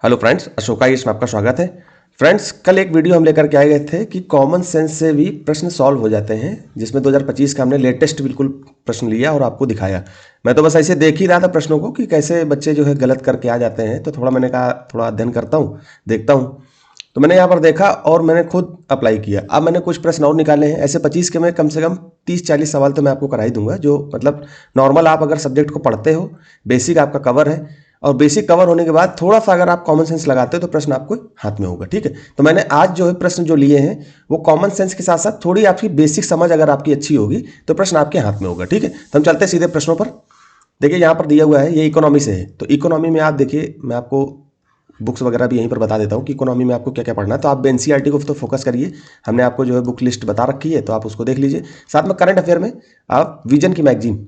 Hello friends, Ashoka इसमें आपका स्वागत है। फ्रेंड्स, कल एक वीडियो हम लेकर के आए गए थे कि कॉमन सेंस से भी प्रश्न सॉल्व हो जाते हैं, जिसमें 2025 का हमने लेटेस्ट बिल्कुल प्रश्न लिया और आपको दिखाया। मैं तो बस ऐसे देख ही रहा था प्रश्नों को कि कैसे बच्चे जो है गलत करके आ जाते हैं, तो थोड़ा मैंने कहा थोड़ा अध्ययन करता हूँ, देखता हूँ। तो मैंने यहाँ पर देखा और मैंने खुद अप्लाई किया। अब मैंने कुछ प्रश्न और निकाले हैं ऐसे 25 के, में कम से कम 30-40 सवाल तो मैं आपको करा ही दूंगा, जो मतलब नॉर्मल आप अगर सब्जेक्ट को पढ़ते हो, बेसिक आपका कवर है, और बेसिक कवर होने के बाद थोड़ा सा अगर आप कॉमन सेंस लगाते हो तो प्रश्न आपको हाथ में होगा। ठीक है, तो मैंने आज जो है प्रश्न जो लिए हैं वो कॉमन सेंस के साथ साथ थोड़ी आपकी बेसिक समझ अगर आपकी अच्छी होगी तो प्रश्न आपके हाथ में होगा। ठीक है, तो हम चलते हैं सीधे प्रश्नों पर। देखिए यहाँ पर दिया हुआ है, ये इकोनॉमी से है, तो इकोनॉमी में आप देखिए, मैं आपको बुक्स वगैरह भी यहीं पर बता देता हूँ कि इकोनॉमी में आपको क्या क्या पढ़ना है। तो आप एनसीईआरटी को तो फोकस करिए, हमने आपको जो है बुक लिस्ट बता रखी है, तो आप उसको देख लीजिए। साथ में करंट अफेयर में आप विजन की मैगजीन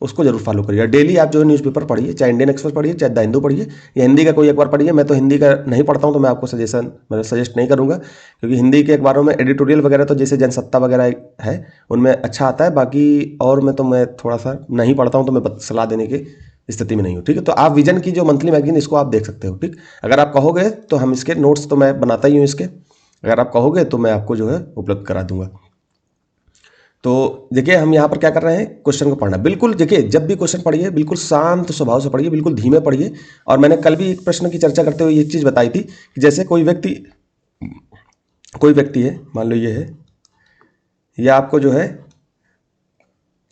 उसको जरूर फॉलो करिए। डेली आप जो है न्यूज़पेपर पढ़िए, चाहे इंडियन एक्सप्रेस पढ़िए, चाहे द हिंदू पढ़िए, या हिंदी का कोई अखबार पढ़िए। मैं तो हिंदी का नहीं पढ़ता हूँ, तो मैं आपको सजेस्ट नहीं करूँगा, क्योंकि हिंदी के अखबारों में एडिटोरियल वगैरह तो जैसे जनसत्ता वगैरह है उनमें अच्छा आता है, बाकी और में तो मैं थोड़ा सा नहीं पढ़ता हूँ, तो मैं सलाह देने की स्थिति में नहीं हूँ। ठीक है, तो आप विजन की जो मंथली मैगजीन इसको आप देख सकते हो। ठीक, अगर आप कहोगे तो हम इसके नोट्स तो मैं बनाता ही हूँ इसके, अगर आप कहोगे तो मैं आपको जो है उपलब्ध करा दूंगा। तो देखिए हम यहाँ पर क्या कर रहे हैं, क्वेश्चन को पढ़ना। बिल्कुल देखिए, जब भी क्वेश्चन पढ़िए बिल्कुल शांत स्वभाव से पढ़िए, बिल्कुल धीमे पढ़िए। और मैंने कल भी एक प्रश्न की चर्चा करते हुए ये चीज़ बताई थी कि जैसे कोई व्यक्ति है, मान लो ये है, ये आपको जो है,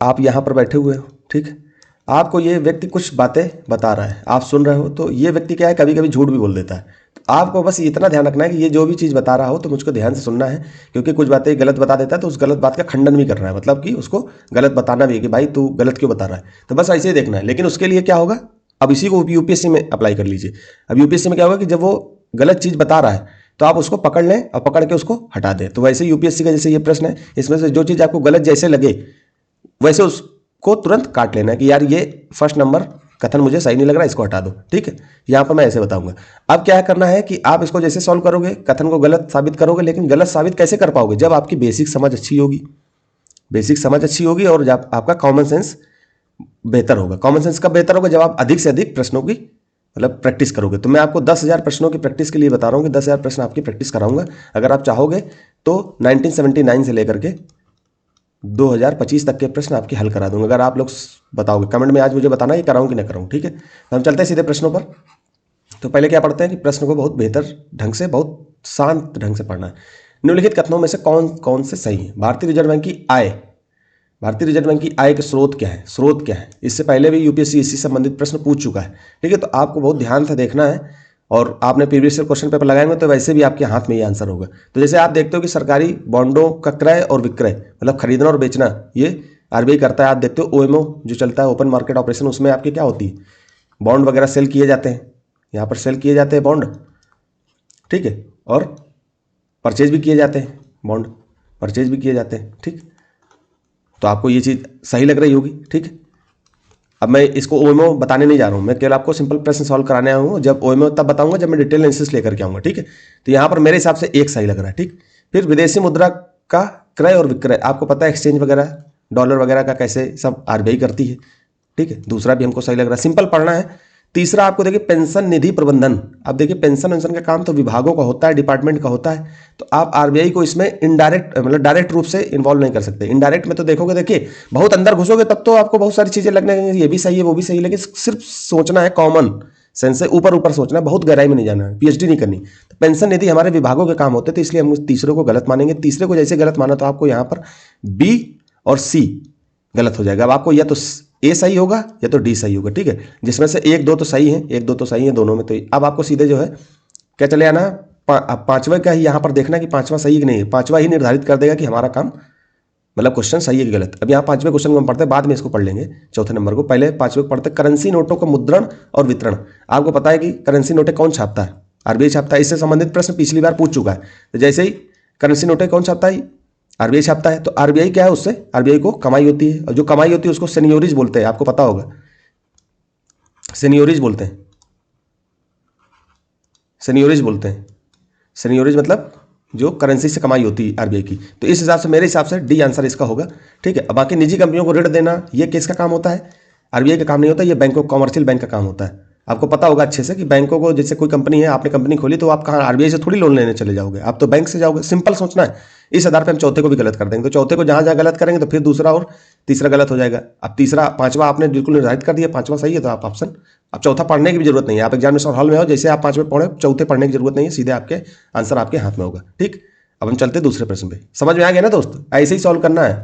आप यहाँ पर बैठे हुए हो, ठीक है, आपको ये व्यक्ति कुछ बातें बता रहा है, आप सुन रहे हो। तो ये व्यक्ति क्या है, कभी कभी झूठ भी बोल देता है। तो आपको बस इतना ध्यान रखना है कि ये जो भी चीज़ बता रहा हो तो मुझको ध्यान से सुनना है, क्योंकि कुछ बातें गलत बता देता है तो उस गलत बात का खंडन भी कर रहा है, मतलब कि उसको गलत बताना भी है कि भाई तू गलत क्यों बता रहा है। तो बस ऐसे ही देखना है। लेकिन उसके लिए क्या होगा, अब इसी को यूपीएससी में अप्लाई कर लीजिए। अब यूपीएससी में क्या होगा कि जब वो गलत चीज़ बता रहा है तो आप उसको पकड़ लें और पकड़ के उसको हटा दें। तो वैसे यूपीएससी का जैसे ये प्रश्न है, इसमें से जो चीज़ आपको गलत जैसे लगे वैसे उसको तुरंत काट लेना है कि यार ये फर्स्ट नंबर कथन मुझे सही नहीं लग रहा, इसको हटा दो। ठीक है, यहाँ पर मैं ऐसे बताऊंगा। अब क्या करना है कि आप इसको जैसे सॉल्व करोगे, कथन को गलत साबित करोगे, लेकिन गलत साबित कैसे कर पाओगे, जब आपकी बेसिक समझ अच्छी होगी। बेसिक समझ अच्छी होगी और जब आपका कॉमन सेंस बेहतर होगा। कॉमन सेंस कब बेहतर होगा, जब आप अधिक से अधिक प्रश्नों की मतलब प्रैक्टिस करोगे। तो मैं आपको 10,000 प्रश्नों की प्रैक्टिस के लिए बता रहा हूँ कि 10,000 प्रश्न आपकी प्रैक्टिस कराऊंगा। अगर आप चाहोगे तो 1979 से लेकर के 2025 तक के प्रश्न आपके हल करा दूंगा, अगर आप लोग बताओगे। कमेंट में आज मुझे बताना ये कराऊं कि ना कराऊं। ठीक है, तो हम चलते हैं सीधे प्रश्नों पर। तो पहले क्या पढ़ते हैं कि प्रश्न को बहुत बेहतर ढंग से, बहुत शांत ढंग से पढ़ना है। निम्नलिखित कथनों में से कौन कौन से सही है। भारतीय रिजर्व बैंक की आय, भारतीय रिजर्व बैंक की आय के स्रोत क्या है, स्रोत क्या है। इससे पहले भी यूपीएससी इससे संबंधित प्रश्न पूछ चुका है। ठीक है, तो आपको बहुत ध्यान से देखना है, और आपने प्रीवियस ईयर क्वेश्चन पेपर लगाएंगे तो वैसे भी आपके हाथ में ये आंसर होगा। तो जैसे आप देखते हो कि सरकारी बॉन्डों का क्रय और विक्रय, मतलब खरीदना और बेचना, ये आरबीआई करता है। आप देखते हो ओएमओ जो चलता है, ओपन मार्केट ऑपरेशन, उसमें आपके क्या होती है, बॉन्ड वगैरह सेल किए जाते हैं, यहाँ पर सेल किए जाते हैं बॉन्ड। ठीक है, और परचेज भी किए जाते हैं, बॉन्ड परचेज भी किए जाते हैं। ठीक, तो आपको ये चीज़ सही लग रही होगी। ठीक है, अब मैं इसको ओएमओ बताने नहीं जा रहा हूँ, मैं केवल आपको सिंपल प्रश्न सॉल्व कराने आया हूँ। जब ओएमओ तब बताऊंगा जब मैं डिटेल एनालिसिस लेकर के आऊँगा। ठीक है, तो यहाँ पर मेरे हिसाब से एक सही लग रहा है। ठीक, फिर विदेशी मुद्रा का क्रय और विक्रय, आपको पता है एक्सचेंज वगैरह डॉलर वगैरह का कैसे सब आरबीआई करती है। ठीक है, दूसरा भी हमको सही लग रहा है, सिंपल पढ़ना है। तीसरा आपको देखिए पेंशन निधि प्रबंधन। अब देखिए पेंशन वेंशन का काम तो विभागों का होता है, डिपार्टमेंट का होता है, तो आप आरबीआई को इसमें इनडायरेक्ट मतलब डायरेक्ट रूप से इन्वॉल्व नहीं कर सकते। इनडायरेक्ट में तो देखोगे, देखिए बहुत अंदर घुसोगे तब तो आपको बहुत सारी चीजें लगने लगेंगी, ये भी सही है वो भी सही है, लेकिन सिर्फ सोचना है कॉमन सेंस से, ऊपर ऊपर सोचना है, बहुत गहराई में नहीं जाना है, पीएचडी नहीं करनी। तो पेंशन निधि हमारे विभागों के काम होते थे, इसलिए हम तीसरे को गलत मानेंगे। तीसरे को जैसे गलत माना तो आपको यहाँ पर बी और सी गलत हो जाएगा। अब आपको या तो ए सही होगा या तो डी सही होगा। ठीक है, जिसमें से एक दो तो सही है, एक दो तो सही है, दोनों में तो अब आपको सीधे जो है क्या चले आना, पांचवें का ही यहाँ पर देखना कि पांचवा सही है कि नहीं। पांचवा ही निर्धारित कर देगा कि हमारा काम मतलब क्वेश्चन सही है कि गलत। अब यहाँ पांचवें क्वेश्चन को हम पढ़ते हैं, बाद में इसको पढ़ लेंगे चौथे नंबर को। पहले पांचवें को पढ़ते हैं, करेंसी नोटों का मुद्रण और वितरण। आपको पता है कि करेंसी नोटें कौन छापता है, आरबीआई छापता है। इससे संबंधित प्रश्न पिछली बार पूछ चुका है। तो जैसे ही करेंसी नोटें कौन छापता है, आरबीआई छापता है। तो आरबीआई क्या है, उससे आरबीआई को कमाई होती है, और जो कमाई होती है उसको सेनियोरिज बोलते हैं, आपको पता होगा, सेनियोरिज बोलते हैं, सेनियोरिज बोलते हैं। सेनियोरिज मतलब जो करेंसी से कमाई होती है आरबीआई की। तो इस हिसाब से मेरे हिसाब से डी आंसर इसका होगा। ठीक है, अब बाकी निजी कंपनियों को ऋण देना ये किसका काम होता है, आरबीआई का काम नहीं होता, ये बैंकों कॉमर्शियल बैंक का काम होता है। आपको पता होगा अच्छे से कि बैंकों को, जैसे कोई कंपनी है, आपने कंपनी खोली तो आप कहाँ आरबीआई से थोड़ी लोन लेने चले जाओगे, आप तो बैंक से जाओगे। सिंपल सोचना है। इस आधार पे हम चौथे को भी गलत कर देंगे, तो चौथे को जहाँ जहाँ गलत करेंगे तो फिर दूसरा और तीसरा गलत हो जाएगा। अब तीसरा पांचवा आपने बिल्कुल निर्धारित कर दिया, पांचवा सही है तो आप ऑप्शन, अब चौथा पढ़ने की भी जरूरत नहीं है। आप एग्जामिनेशन हॉल में हो, जैसे आप पांचवें पढ़े, चौथे पढ़ने की जरूरत नहीं है, सीधे आपके आंसर आपके हाथ में होगा। ठीक, अब हम चलते दूसरे प्रश्न पे। समझ में आ गया ना दोस्त, ऐसे ही सॉल्व करना है।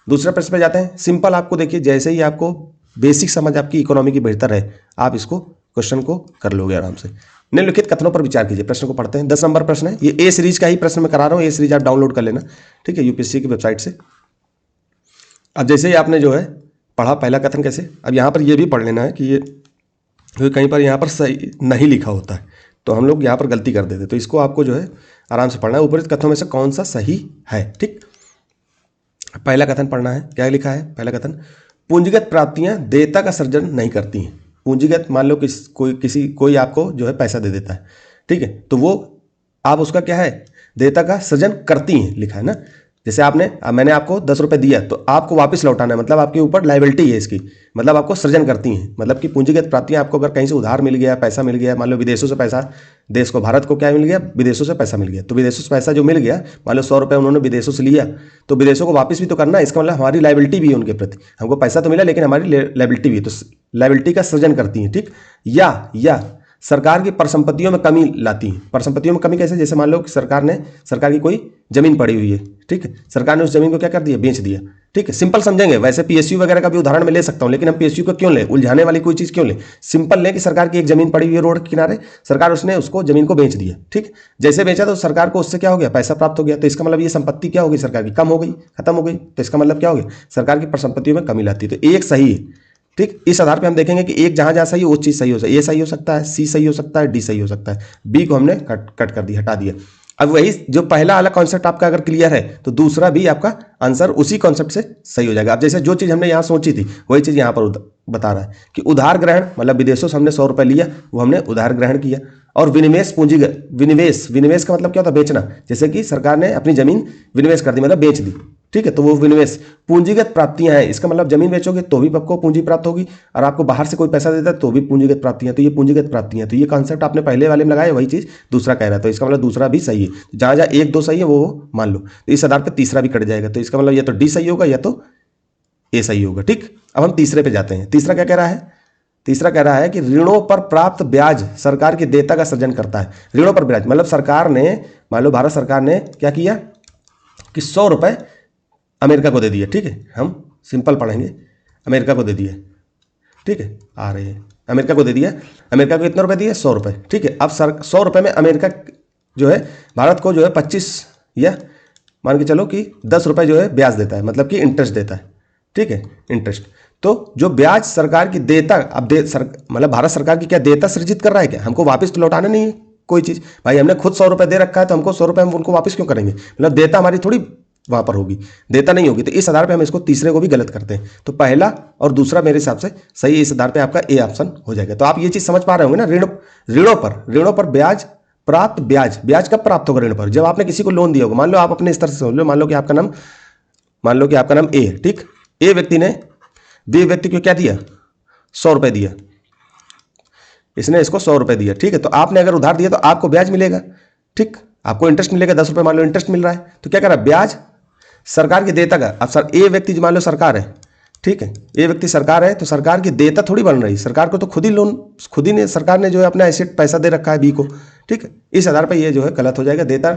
दूसरे प्रश्न पे जाते हैं। सिंपल, आपको देखिए जैसे ही आपको बेसिक समझ आपकी इकोनॉमी की बेहतर है, आप इसको क्वेश्चन को कर लोगे आराम से। निम्नलिखित कथनों पर विचार कीजिए। प्रश्न को पढ़ते हैं। 10 नंबर प्रश्न है, ये ए सीरीज का ही प्रश्न मैं करा रहा हूँ, ए सीरीज आप डाउनलोड कर लेना, ठीक है, यूपीएससी की वेबसाइट से। अब जैसे ही आपने जो है पढ़ा पहला कथन कैसे, अब यहाँ पर ये भी पढ़ लेना है कि ये कहीं पर यहाँ पर सही नहीं लिखा होता है तो हम लोग यहाँ पर गलती कर देते, तो इसको आपको जो है आराम से पढ़ना है। ऊपर कथनों में से कौन सा सही है। ठीक, पहला कथन पढ़ना है। क्या लिखा है पहला कथन, पूंजीगत प्राप्तियां देयता का सृजन नहीं करती हैं। पूंजीगत, मान लो कोई आपको जो है पैसा दे देता है, ठीक है, तो वो आप उसका क्या है, देयता का सृजन करती हैं, लिखा है ना। जैसे मैंने आपको 10 रुपये दिया तो आपको वापस लौटाना है, मतलब आपके ऊपर लाइबिलिटी है इसकी, मतलब आपको सृजन करती हैं। मतलब कि पूंजीगत प्राप्तियां आपको अगर कहीं से उधार मिल गया, पैसा मिल गया, मान लो विदेशों से पैसा, देश को, भारत को क्या मिल गया, विदेशों से पैसा मिल गया, तो विदेशों से पैसा जो मिल गया, मान लो 100 रुपये उन्होंने विदेशों से लिया, तो विदेशों को वापस भी तो करना है। इसका मतलब हमारी लाइबिलिटी भी है उनके प्रति, हमको पैसा तो मिला लेकिन हमारी लाइबिलिटी भी है, तो लाइबिलिटी का सृजन करती है। ठीक, या सरकार की परिसंपत्तियों में कमी लाती है। परिसंपत्तियों में कमी कैसे, जैसे मान लो कि सरकार की कोई जमीन पड़ी हुई है, ठीक है, सरकार ने उस जमीन को क्या कर दिया, बेच दिया। ठीक है, सिंपल समझेंगे। वैसे पीएसयू वगैरह का भी उदाहरण मैं ले सकता हूं, लेकिन हम पीएसयू को क्यों लें, उलझाने वाली कोई चीज क्यों लें। सिंपल लें कि सरकार की एक जमीन पड़ी हुई है रोड के किनारे, सरकार उसने उसको जमीन को बेच दिया। ठीक, जैसे बेचा तो सरकार को उससे क्या हो गया, पैसा प्राप्त हो गया, तो इसका मतलब ये संपत्ति क्या होगी, सरकार की कम हो गई, खत्म हो गई, तो इसका मतलब क्या हो गया, सरकार की परिसंपत्तियों में कमी लाती है। तो एक सही है। ठीक, इस आधार पे हम देखेंगे कि एक जहां जहां सही है वो चीज सही हो सकती है। ए सही हो सकता है, सी सही हो सकता है, डी सही हो सकता है, बी को हमने कट कर दिया, हटा दिया। अब वही जो पहला वाला कॉन्सेप्ट आपका अगर क्लियर है तो दूसरा भी आपका आंसर उसी कॉन्सेप्ट से सही हो जाएगा। अब जैसे जो चीज हमने यहां सोची थी वही चीज यहां पर बता रहा है कि उधार ग्रहण, मतलब विदेशों से हमने 100 रुपए लिया, वो हमने उधार ग्रहण किया। और विनिवेश पूंजीगत, विनिवेश का मतलब क्या होता है, बेचना। जैसे कि सरकार ने अपनी जमीन विनिवेश कर दी, मतलब बेच दी, ठीक है, तो वो विनिवेश। पूंजीगत प्राप्तियां हैं, इसका मतलब जमीन बेचोगे तो भी आपको पूंजी प्राप्त होगी, और आपको बाहर से कोई पैसा देता है तो भी पूंजीगत प्राप्तियां, तो ये पूंजीगत प्राप्तियां। तो ये कॉन्सेप्ट आपने पहले वाले में लगाया, वही चीज दूसरा कह रहा है, तो इसका मतलब दूसरा भी सही है। जहां जहां 1 2 सही है वो मान लो, तो इस आधार पर तीसरा भी कट जाएगा, तो इसका मतलब या तो डी सही होगा या तो ए सही होगा। ठीक, अब हम तीसरे पे जाते हैं। तीसरा क्या कह रहा है, तीसरा कह रहा है कि ऋणों पर प्राप्त ब्याज सरकार की देयता का सृजन करता है। ऋणों पर ब्याज मतलब सरकार ने, मान लो भारत सरकार ने क्या किया कि 100 रुपए अमेरिका को दे दिए। ठीक है, हम सिंपल पढ़ेंगे, अमेरिका को दे दिए, ठीक है, आ रहे हैं, अमेरिका को दे दिया। अमेरिका को कितने रुपए दिए, 100 रुपए। ठीक है, अब 100 रुपए में अमेरिका जो है भारत को जो है 25 या मान के चलो कि 10 रुपए जो है ब्याज देता है, मतलब कि इंटरेस्ट देता है। ठीक है, इंटरेस्ट। तो जो ब्याज सरकार की देयता, अब मतलब भारत सरकार की क्या देयता सृजित कर रहा है क्या, हमको वापस तो लौटाना नहीं है कोई चीज। भाई हमने खुद 100 रुपए दे रखा है तो हमको 100 रुपए हम उनको वापस क्यों करेंगे, मतलब देयता हमारी थोड़ी वहां पर होगी, देयता नहीं होगी। तो इस आधार पे हम इसको तीसरे को भी गलत करते हैं। तो पहला और दूसरा मेरे हिसाब से सही है, इस आधार पे आपका ए ऑप्शन हो जाएगा। तो आप ये चीज समझ पा रहे होंगे ना, ऋणों पर ब्याज प्राप्त, ब्याज कब प्राप्त होगा ऋण पर, जब आपने किसी को लोन दिया होगा। मान लो आप अपने स्तर से समझ लो, मान लो कि आपका नाम ए है। ठीक, ए व्यक्ति ने बी व्यक्ति को क्या दिया, 100 रुपए दिया, इसने इसको 100 रुपए दिया। ठीक है, तो आपने अगर उधार दिया तो आपको ब्याज मिलेगा। ठीक, आपको इंटरेस्ट मिलेगा, 10 रुपए मान लो इंटरेस्ट मिल रहा है, तो क्या कर रहा है, ब्याज सरकार की देयता का। अब सर ए व्यक्ति मान लो सरकार है, ठीक है, ए व्यक्ति सरकार है, तो सरकार की देयता थोड़ी बन रही, सरकार को तो खुद ही ने सरकार ने जो है अपना एसेट पैसा दे रखा है बी को। ठीक है, इस आधार पर ये जो है गलत हो जाएगा, देयता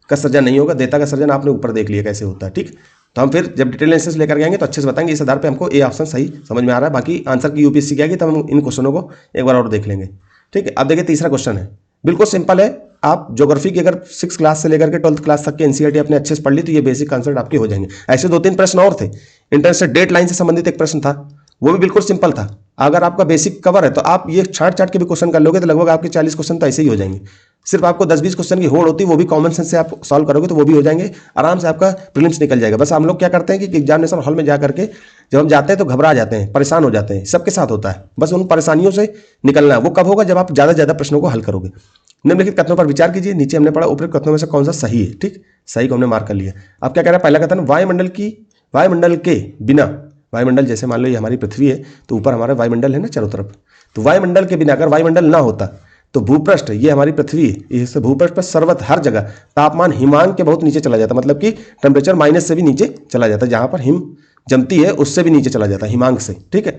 का सृजन नहीं होगा। देयता का सृजन आपने ऊपर देख लिया कैसे होता है। ठीक, तो हम फिर जब डिटेल एनालिसिस लेकर आएंगे तो अच्छे से बताएंगे। इस आधार पे हमको ए ऑप्शन सही समझ में आ रहा है। बाकी आंसर की यूपीएससी क्या है तब हम इन क्वेश्चनों को एक बार और देख लेंगे। ठीक है, अब देखिए तीसरा क्वेश्चन है, बिल्कुल सिंपल है। आप ज्योग्राफी की अगर 6 क्लास से लेकर के 12th क्लास तक के एनसीईआरटी अपने अच्छे से पढ़ ली तो ये बेसिक कॉन्सेप्ट आपके हो जाएंगे। ऐसे 2-3 प्रश्न और थे। इंटरनेशनल डेट लाइन से संबंधित एक प्रश्न था, वो भी बिल्कुल सिंपल था। अगर आपका बेसिक कवर है तो आप ये छाट के भी क्वेश्चन कर लोगे तो लगभग आपके 40 क्वेश्चन तो ऐसे ही हो जाएंगे। सिर्फ आपको 10-20 क्वेश्चन की होड़ होती है, वो भी कॉमन सेंस से आप सॉल्व करोगे तो वो भी हो जाएंगे, आराम से आपका प्रीलिम्स निकल जाएगा। बस हम लोग क्या करते हैं कि एग्जामिनेशन हॉल में जा करके जब हम जाते हैं तो घबरा जाते हैं, परेशान हो जाते हैं, सबके साथ होता है। बस उन परेशानियों से निकलना है। वो कब होगा, जब आप ज़्यादा से ज़्यादा प्रश्नों को हल करोगे। निम्नलिखित कथनों पर विचार कीजिए। नीचे हमने पढ़ा उपरोक्त कथनों में से कौन सा सही है। ठीक, सही को हमने मार्क कर लिया। अब क्या कह रहा है, पहला कथन, वायुमंडल के बिना, वायुमंडल जैसे मान लो ये हमारी पृथ्वी है तो ऊपर हमारा वायुमंडल है ना चारों तरफ, तो वायुमंडल के बिना, अगर वायुमंडल ना होता तो भूपृष्ठ, ये हमारी पृथ्वी है, इस भूपृष्ठ पर सर्वत्र हर जगह तापमान हिमांक के बहुत नीचे चला जाता, मतलब कि टेम्परेचर माइनस से भी नीचे चला जाता, जहां पर हिम जमती है उससे भी नीचे चला जाता है, हिमांक से। ठीक है,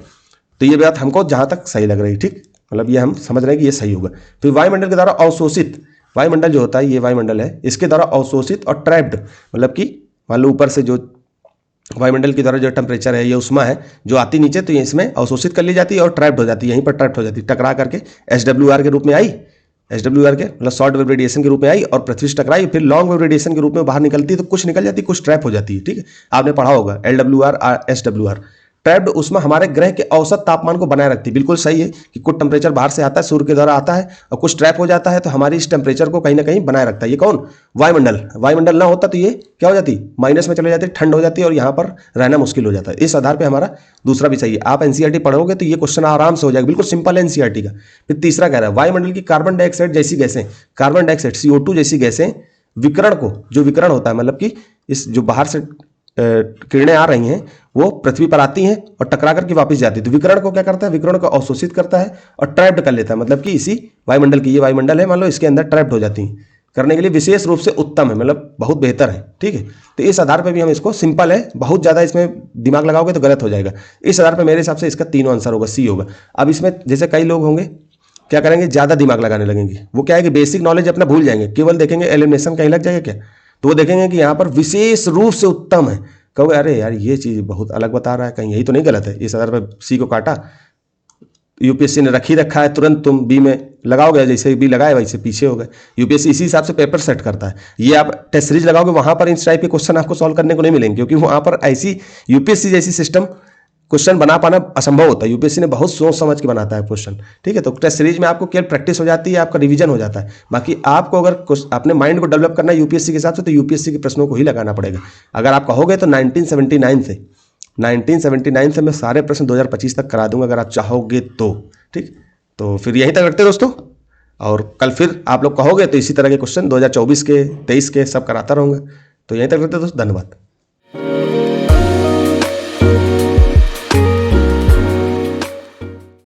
तो ये बात हमको जहां तक सही लग रही, ठीक, मतलब ये हम समझ रहे हैं कि ये सही होगा। फिर वायुमंडल के द्वारा अवशोषित, वायुमंडल जो होता है, ये वायुमंडल है, इसके द्वारा अवशोषित और ट्रैप्ड, मतलब कि मान लो ऊपर से जो वायुमंडल के द्वारा जो टेम्परेचर है, ये उष्मा है जो आती नीचे, तो ये इसमें अवशोषित कर ली जाती है और ट्रैप्ड हो जाती है, यहीं पर ट्रैप्ड हो जाती है, टकरा करके SWR के रूप में आई, SWR के मतलब शॉर्ट वेव रेडिएशन के रूप में आई और पृथ्वी से टकराई, फिर लॉन्ग वेव रेडिएशन के रूप में बाहर निकलती है, तो कुछ निकल जाती है, कुछ ट्रैप हो जाती है। ठीक है, आपने पढ़ा होगा LWR SWR। ट्रैप्ड उष्मा हमारे ग्रह के औसत तापमान को बनाए रखती है। बिल्कुल सही है कि कुछ टेम्परेचर बाहर से आता है, सूर्य के द्वारा आता है, और कुछ ट्रैप हो जाता है, तो हमारी इस टेम्परेचर को कहीं ना कहीं बनाए रखता है। ये कौन? वायुमंडल। वायुमंडल ना होता तो ये क्या हो जाती? माइनस में चले जाती, ठंड हो जाती है और यहाँ पर रहना मुश्किल हो जाता है। इस आधार पर हमारा दूसरा भी सही है। आप एनसीईआरटी पढ़ोगे तो ये क्वेश्चन आराम से हो जाएगा, बिल्कुल सिंपल है एनसीईआरटी का। फिर तीसरा कह रहा है वायुमंडल की कार्बन डाइऑक्साइड जैसी गैसें, कार्बन डाइऑक्साइड CO2 जैसी गैसें विकिरण को, जो विकिरण होता है मतलब कि इस जो बाहर से किरणें आ रही हैं वो पृथ्वी पर आती हैं और टकरा करके वापस जाती है, तो विकिरण को क्या करता है? विकिरण को अवशोषित करता है और ट्रैप्ड कर लेता है, मतलब कि इसी वायुमंडल की, ये वायुमंडल है मान लो, इसके अंदर ट्रैप्ड हो जाती हैं, करने के लिए विशेष रूप से उत्तम है, मतलब बहुत बेहतर है। ठीक है, तो इस आधार पर भी हम इसको, सिंपल है, बहुत ज़्यादा इसमें दिमाग लगाओगे तो गलत हो जाएगा। इस आधार पर मेरे हिसाब से इसका तीनों आंसर होगा, सी होगा। अब इसमें जैसे कई लोग होंगे क्या करेंगे, ज़्यादा दिमाग लगाने लगेंगे, वो क्या है कि बेसिक नॉलेज अपना भूल जाएंगे, केवल देखेंगे एलिमिनेशन कहीं लग जाएगा क्या, तो वो देखेंगे कि यहाँ पर विशेष रूप से उत्तम है, कहोगे अरे यार ये चीज़ बहुत अलग बता रहा है, कहीं यही तो नहीं गलत है। इस आधार पर सी को काटा, यूपीएससी ने रख ही रखा है, तुरंत तुम बी में लगाओगे, जैसे बी लगाए वैसे पीछे हो गए। यूपीएससी इसी हिसाब से पेपर सेट करता है। ये आप टेस्ट सीरीज लगाओगे, वहां पर इस टाइप के क्वेश्चन आपको सॉल्व करने को नहीं मिलेंगे, क्योंकि वहां पर ऐसी यूपीएससी जैसी सिस्टम क्वेश्चन बना पाना असंभव होता है। यूपीएससी ने बहुत सोच समझ के बनाता है क्वेश्चन। ठीक है, तो टेस्ट सीरीज में आपको केवल प्रैक्टिस हो जाती है, आपका रिवीजन हो जाता है। बाकी आपको अगर अपने माइंड को डेवलप करना है यूपीएससी के हिसाब से, तो यूपीएससी के प्रश्नों को ही लगाना पड़ेगा। अगर आप कहोगे तो 1979 से मैं सारे प्रश्न 2025 तक करा दूंगा, अगर आप चाहोगे तो। ठीक, तो फिर यहीं तक रखते दोस्तों, और कल फिर आप लोग कहोगे तो इसी तरह के क्वेश्चन 2024 के, 23 के सब कराता रहूँगा। तो यहीं तक रखते दोस्तों, धन्यवाद।